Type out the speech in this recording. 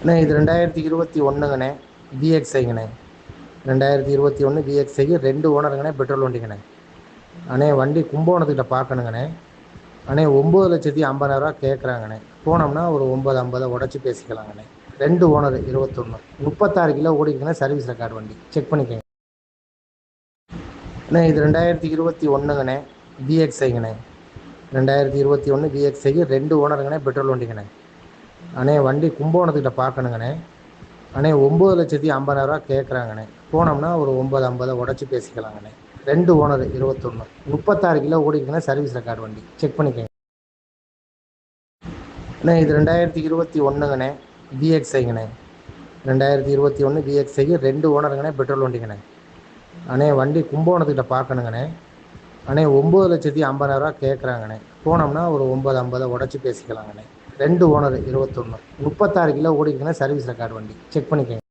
அண்ணே இது 2021ங்கண்ணே. பிஎக்ஸ்ஐங்கண்ணே. 2021 பிஎக்ஸ்ஐக்கு 2 ஓனருங்கண்ணே. பெட்ரோல் வண்டிங்கண்ணே. அண்ணே வண்டி கும்பகோணத்துக்கிட்ட பார்க்கணுங்கண்ணே. அண்ணே 9,50,000 கேட்குறாங்கண்ணே. போனோம்னா ஒரு 9,50 உடச்சி பேசிக்கலாங்கண்ணே. 2 ஓனர் 21 36 கிலோ ஓடிக்குங்கண்ணே. சர்வீஸ் ரெக்கார்டு வண்டி செக் பண்ணிக்கங்க. அண்ணே இது 2021ங்கண்ணே. பிஎக்ஸ்ஐங்கண்ணே. 2021 பிஎக்ஸ்ஐக்கு 2 ஓனருங்கண்ணே. பெட்ரோல் வண்டிங்கண்ணே. அண்ணே வண்டி கும்பகோணத்துக்கிட்ட பார்க்கணுங்கண்ணே. அண்ணே 9,50,000 கேட்குறாங்கண்ணே. போனோம்னா ஒரு 9,50 உடச்சி பேசிக்கலாங்கண்ணே. 2 ஓனர் 21 36 கிலோ ஓடிக்குங்கண்ணே. சர்வீஸ் ரெக்கார்டு வண்டி செக் பண்ணிக்கங்க. அண்ணே இது 2021ங்கண்ணே. பிஎக்ஸ்ஐங்கண்ணே. 2021 பிஎக்ஸ்ஐக்கு 2 ஓனருங்கண்ணே. பெட்ரோல் வண்டிங்கண்ணே. அண்ணே வண்டி கும்பகோணத்துக்கிட்ட பார்க்கணுங்கண்ணே. அண்ணே 9,50,000 கேட்குறாங்கண்ணே. போனோம்னா ஒரு 9,50 உடச்சி பேசிக்கலாங்கண்ணே. 2 ஓனர் 21 36 கிலோ ஓடிக்குங்கண்ணே. சர்வீஸ் ரெக்கார்டு வண்டி செக் பண்ணிக்கங்க.